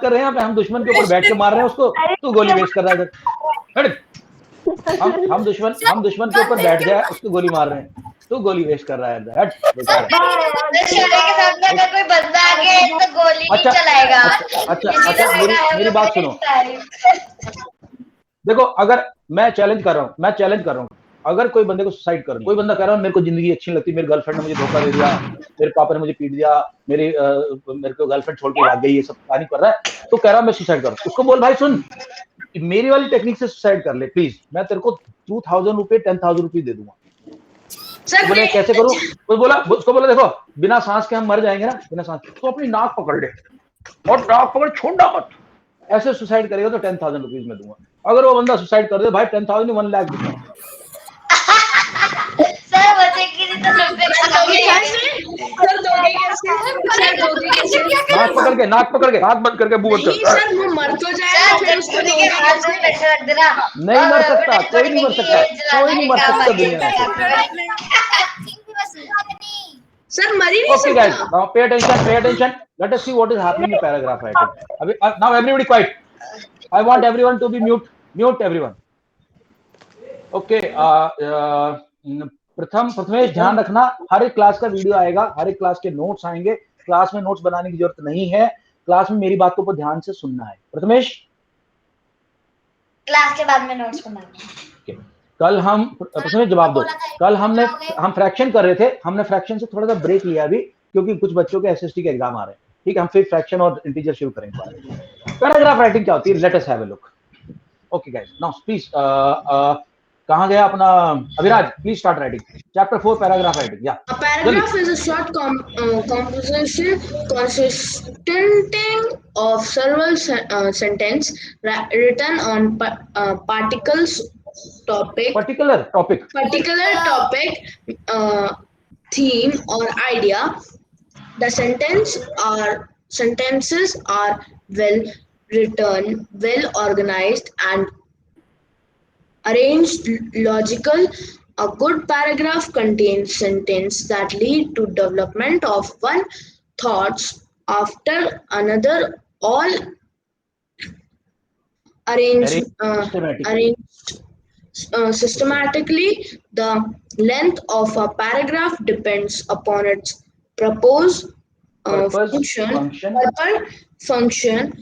कर रहे हैं यहाँ पे, हम दुश्मन के ऊपर बैठ के मार रहे हैं उसको, तू गोली वेस्ट कर रहा है इधर। हम दुश्मन के ऊपर बैठ जाए, उसको गोली मार रहे हैं, तू गोली वेस्ट कर रहा है इधर, हट बेकार। शोले के सामने अगर कोई बंदा आ गया तो गोली नहीं चलाएगा। अच्छा मेरी बात सुनो। देखो, अगर मैं चैलेंज कर रहा हूँ, अगर कोई बंदे को सुसाइड कर, कोई बंदा कह रहा है मेरे को जिंदगी अच्छी नहीं लगती, मेरी गर्लफ्रेंड ने मुझे धोखा दे दिया, मेरे पापा ने मुझे पीट दिया, मेरे को गर्लफ्रेंड छोड़ के भाग गई, ये सब कहानी कर रहा है, तो कह रहा है मैं सुसाइड करूँ, उसको बोल भाई सुन, मेरी वाली टेक्निक से सुसाइड कर ले प्लीज, मैं तेरे को 2000 रुपए 10,000 रुपए दे दूंगा। तो बोले कैसे करूं? उसको बोला देखो, बिना सांस के हम मर जाएंगे ना, बिना सांस, तो अपनी नाक पकड़ ले और नाक पकड़ छोड़ना मत, ऐसे सुसाइड करेगा तो 10,000 रुपीज में दूंगा। अगर वो बंदा सुसाइड कर दे भाई 10,000 1 लाख दूंगा। सर बचे की नहीं तो 90 का नाक पकड़ के हाथ बंद करके मुंह बंद कर। सर वो मर तो जाएगा, फिर उसको के हाथ में पैसे रख देना। नहीं मर सकता, कोई नहीं मर सकता, कोई नहीं मर सकता दुनिया में। सर मरी नहीं Okay guys, now pay attention. Let us see what is happening in paragraph writing. Now everybody quiet. I want everyone to be mute everyone. Okay, Prathamesh ध्यान रखना, हर एक क्लास का वीडियो आएगा, हर एक क्लास के नोट्स आएंगे, क्लास में नोट्स बनाने की जरूरत नहीं है, क्लास में मेरी बातों पर ध्यान से सुनना है। प्रथमेश, क्लास के बाद में नोट्स बनाना। कल हम, प्रथमेश जवाब दो, कल हम फ्रैक्शन कर रहे थे, हमने फ्रैक्शन से थोड़ा सा ब्रेक लिया अभी, क्योंकि कुछ बच्चों के एसएसटी के एग्जाम आ रहे हैं, ठीक है, हम फिर फ्रैक्शन और इंटीजर शुरू करेंगे। पैराग्राफ राइटिंग क्या होती है, let us have a look. Okay guys, now please, कहाँ गया अपना Abhiraj, please start writing chapter 4 paragraph writing. या A paragraph is a short composition consisting of several sentences written on particular topic, theme or idea. The sentences are well written, well organized, and arranged logical. A good paragraph contains sentences that lead to development of one thoughts after another, all arranged systematically. The length of a paragraph depends upon its purpose, function,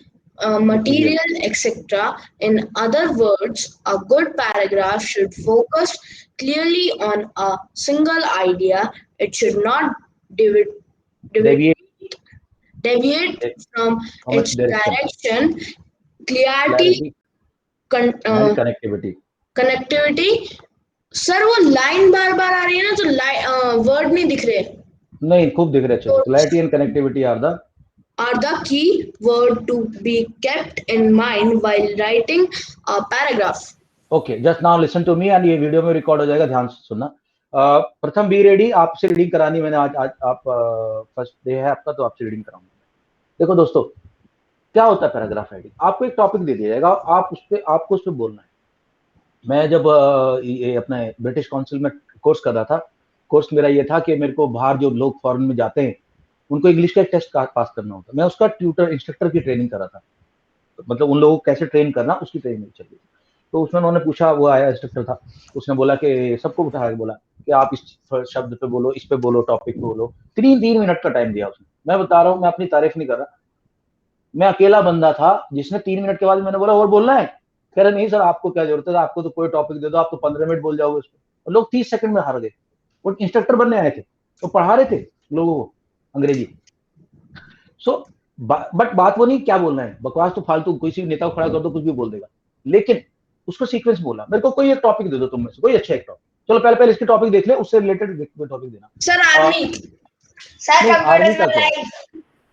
material, etc. In other words, a good paragraph should focus clearly on a single idea. It should not deviate from its direction. Clarity, connectivity. Sir वो line बार बार आ रही है ना, तो word नहीं दिख रहे। नहीं, खूब दिख रहे। Clarity and connectivity are the key word to be kept in mind while writing a paragraph. Okay, just now listen to me and ये वीडियो में रिकॉर्ड हो जाएगा, ध्यान से सुनना। प्रथम बी रेडी, आपसे रीडिंग करानी मैंने आज आप फर्स्ट डे है आपका, तो आपसे रीडिंग कराऊंगा। देखो दोस्तों, क्या होता है पैराग्राफ राइटिंग, आपको एक टॉपिक दे दिया जाएगा, आपको उस पर बोलना है। मैं जब ये अपने ब्रिटिश काउंसिल में कोर्स कर रहा था, कोर्स मेरा ये था कि मेरे को बाहर जो लोग फॉरेन में जाते हैं उनको इंग्लिश का एक टेस्ट पास करना होता है। मैं उसका इंस्ट्रक्टर की ट्रेनिंग कर रहा था, मतलब उन लोगों को कैसे ट्रेन करना उसकी ट्रेनिंग चल रही थी। तो उसमें उन्होंने पूछा, वो आया इंस्ट्रक्टर था, उसने बोला कि सबको उठा के बोला कि आप इस शब्द पे बोलो, इस पे बोलो, टॉपिक पे बोलो। 3 मिनट का टाइम दिया उसने। मैं बता रहा हूँ, मैं अपनी तारीफ नहीं कर रहा, मैं अकेला बंदा था जिसने 3 मिनट के बाद मैंने बोला और बोलना है, कह रहे नहीं सर आपको क्या जरूरत है, आपको तो कोई टॉपिक दे दो, आप तो 15 मिनट बोल जाओगे उस पर। लोग 30 सेकंड में हार गए। वो इंस्ट्रक्टर बनने आए थे, तो पढ़ा रहे थे लोगों को अंग्रेजी। बट बात वो नहीं क्या बोलना है, बकवास तो फालतू, किसी नेता को खड़ा कर दो कुछ भी बोल देगा, लेकिन उसको सीक्वेंस बोला। मेरे को कोई एक टॉपिक दे दो तुम में से, कोई अच्छा एक टॉपिक। चलो पहले इसकी टॉपिक देख ले, उससे रिलेटेड टॉपिक देना। सर आर्मी, आर्मी का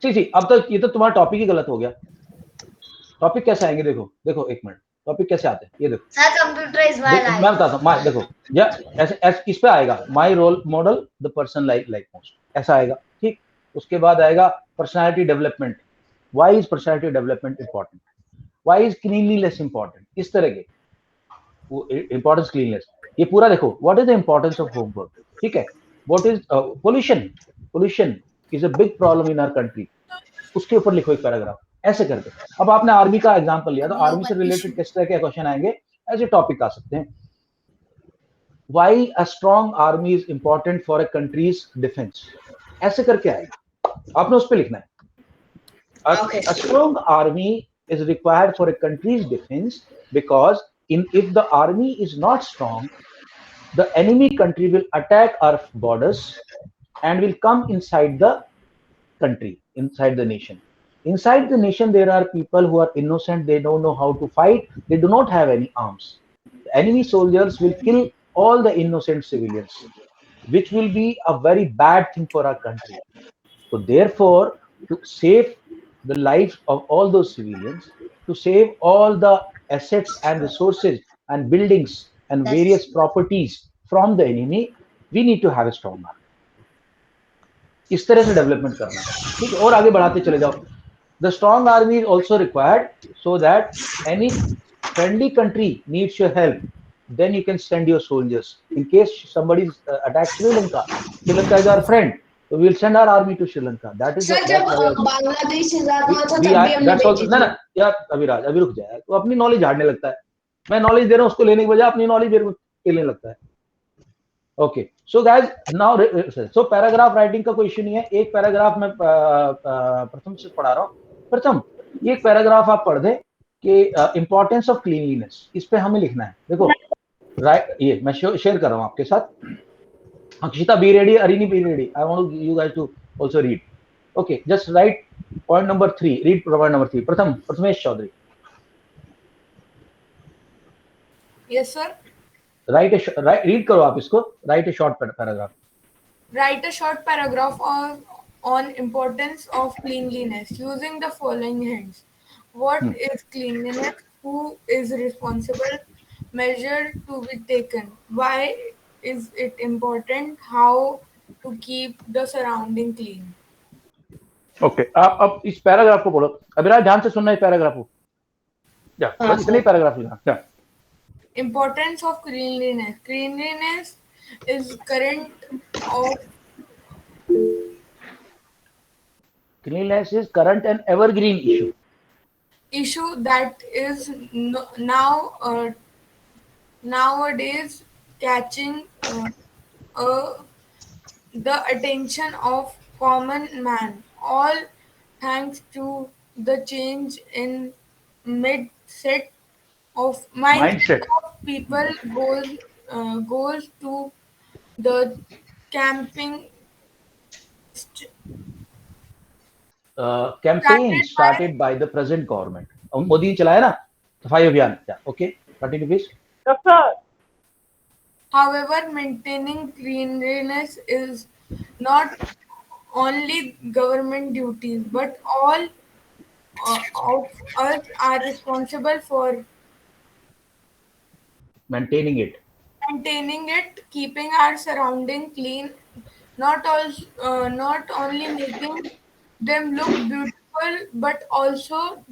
जी, अब तक ये तो तुम्हारा टॉपिक ही गलत हो गया। टॉपिक कैसे आएंगे, देखो एक मिनट, टॉपिक कैसे आते हैं ये देखो sir. Computer is my life, मैं बताता हूँ। देखो ऐसे इस पे आएगा, my role model the person like most, ऐसा आएगा, ठीक। उसके बाद आएगा personality development, why is personality development important, why is cleanliness important, इस तरह के इंपॉर्टेंस क्लीनलीनेस। ये पूरा देखो, what is the importance of homework, ठीक है। What is pollution is a big problem in our country, उसके ऊपर लिखो एक पैराग्राफ। ऐसे करके। अब आपने आर्मी का एग्जांपल लिया, तो आर्मी से रिलेटेड किस तरह के क्वेश्चन आएंगे, ऐसे टॉपिक आ सकते हैं। Why a strong army is important for a country's defense, ऐसे करके आएगा, आपने उस पे लिखना है। Okay. A strong army is required for a country's defense because if the army is not strong, the enemy country will attack our borders and will come inside the country, inside the nation. Inside the nation, there are people who are innocent, they don't know how to fight, they do not have any arms. The enemy soldiers will kill all the innocent civilians, which will be a very bad thing for our country. So therefore, to save the lives of all those civilians, to save all the assets and resources and buildings and various properties from the enemy, we need to have a strong army. इस तरह से development करना है, ठीक है, और आगे बढ़ाते चले जाओ। The strong army is also required so that any friendly country needs your help, then you can send your soldiers in case somebody attacks Sri Lanka. Sri Lanka is our friend, so we will send our army to Sri Lanka. That is sir जब बांग्लादेश आजाद हुआ था तब भी हमने भेजी थी। ना यार अभिराज, अभी रुक जाए, तो अपनी नॉलेज झाड़ने लगता है। मैं नॉलेज दे रहा हूँ उसको लेने के बजाय अपनी नॉलेज मेरे को लेने लगता है। ओके, सो गाइस नाउ, सो पैराग्राफ राइटिंग का कोई इश्यू नहीं है। एक पैराग्राफ मैं प्रथम से पढ़ा रहा हूँ। प्रथम, ये एक पैराग्राफ आप पढ़ दें कि इंपॉर्टेंस ऑफ क्लीनलीनेस, इस पे हमें लिखना है। देखो राइट, ये मैं शेयर कर रहा हूँ आपके साथ। Akshita, be ready, Arini be ready, I want you guys to also read. Okay, just write point number 3, read point number 3। Prathamesh Chaudhary, yes sir. Read करो आप इसको। Write a short paragraph. Write a short paragraph on importance of cleanliness using the following hints. What is cleanliness? Who is responsible? Measure to be taken. Why is it important? How to keep the surrounding clean? Okay, आप अब इस paragraph को पढ़ो। अभिराज ध्यान से सुनना है paragraph को। या बस इतने पैराग्राफ लिखना। क्या Importance of cleanliness. Cleanliness is cleanliness is current and evergreen issue that is now nowadays catching the attention of common man, all thanks to the change in mindset of people goes to the camping campaign started by the present government. Modi ने चलाया ना सफाई अभियान। Okay, continue please. Yes, sir. However, maintaining cleanliness is not only government duties, but all of us are responsible for maintaining it, keeping our surrounding clean, not only making them look beautiful, but also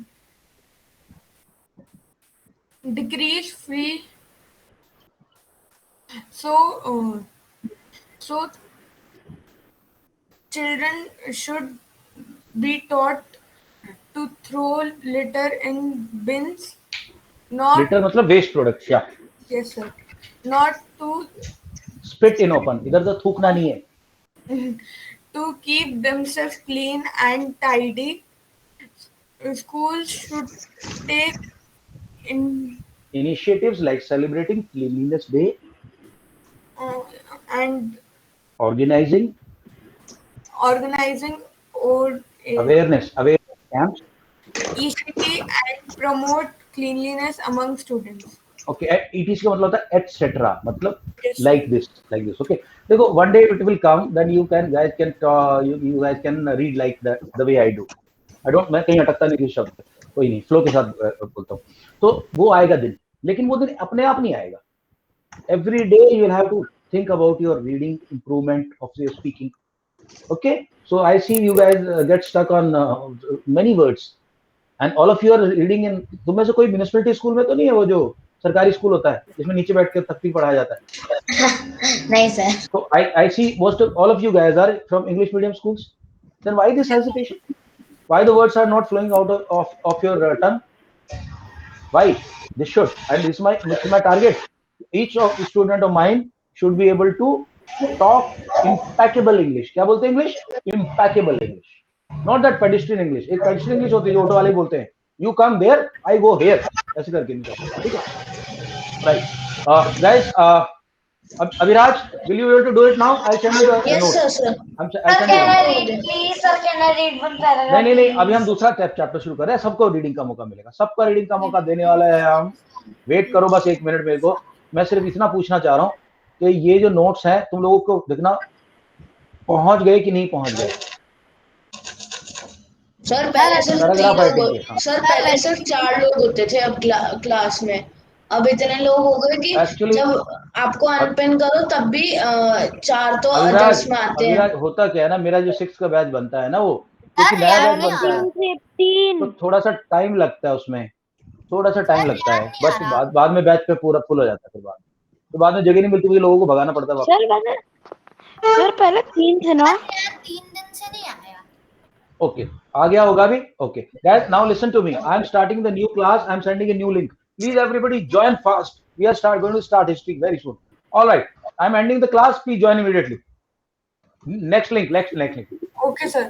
decrease free. So children should be taught to throw litter in bins, not litter मतलब waste product. या yes sir, not to spit in open, इधर तो थूकना नहीं है। to keep themselves clean and tidy. Schools should take initiatives like celebrating Cleanliness Day and organizing awareness camps, ECT and promote cleanliness among students. Okay, ETC का मतलब होता है etc. मतलब like this. Okay. देखो, one day it will come, then you guys can read like the way I do. मैं कहीं अटकता नहीं किसी शब्द पे, कोई नहीं, फ्लो के साथ बोलता हूँ। तो वो आएगा दिन, लेकिन वो दिन अपने आप नहीं आएगा। Every day you will have to think about your reading, improvement of your speaking. Okay, so I see you guys get stuck on many words, and all of you are reading in. तुम में से कोई municipality school में तो नहीं है, वो जो सरकारी स्कूल होता है जिसमें नीचे बैठ कर तख्ती पढ़ाया जाता है? नहीं sir. So I see most of all of you guys are from English medium schools. Then why this hesitation? Why the words are not flowing out of your tongue? Why? This should, and this is my target. Each of the student of mine should be able to talk impeccable English. क्या बोलते हैं English? Impeccable English. Not that pedestrian English. एक pedestrian English होती है जो auto वाले बोलते हैं. You come there, I go here. ऐसे करके नहीं करते. ठीक है? Right. Guys, Abhiraj, will you be able to do it now? I'll send you the Yes, note. sir. I'll Sir, send can I you. read, please? Sir, can I read one paragraph? नहीं, please? अभी हम दूसरा chapter शुरू कर रहे हैं. सबको reading का मौका मिलेगा. सबका रीडिंग का मौका देने वाला है हम. वेट करो बस 1 मिनट मेरे को. मैं सिर्फ इतना पूछना चाह रहा हूँ कि ये जो नोट्स हैं तुम लोगों को देखना पहुंच गए कि नहीं पहुंच गए. सर पहले सिर्फ पैराग्राफ 3 राइटिंग लोग, के. हाँ. सर पहले सिर्फ 4 लोग होते थे अब क्लास में. अब इतने लोग हो गए कि Actually- जब आपको अनपिन करो तब भी 4 तो अविराज, एडजस्ट में आते हैं. अविराज होता क्या है ना, मेरा जो 6 का बैच बनता है ना वो क्योंकि नया बैच बनता है तो थोड़ा सा टाइम लगता है उसमें. थोड़ा सा टाइम लगता है बट बाद में बैच पे पूरा फुल हो जाता है. फिर बाद में जगह नहीं मिलती मुझे, लोगों को भगाना पड़ता है वापस. सर पहले 3 थे ना. 3 दिन से नहीं आया. ओके, आ गया होगा भी. Okay guys, now listen to me. I am starting the new class. I am sending a new link. Please everybody join fast. We are going to start history very soon. All right, I am ending the class. Please join immediately. Next link. Okay, sir.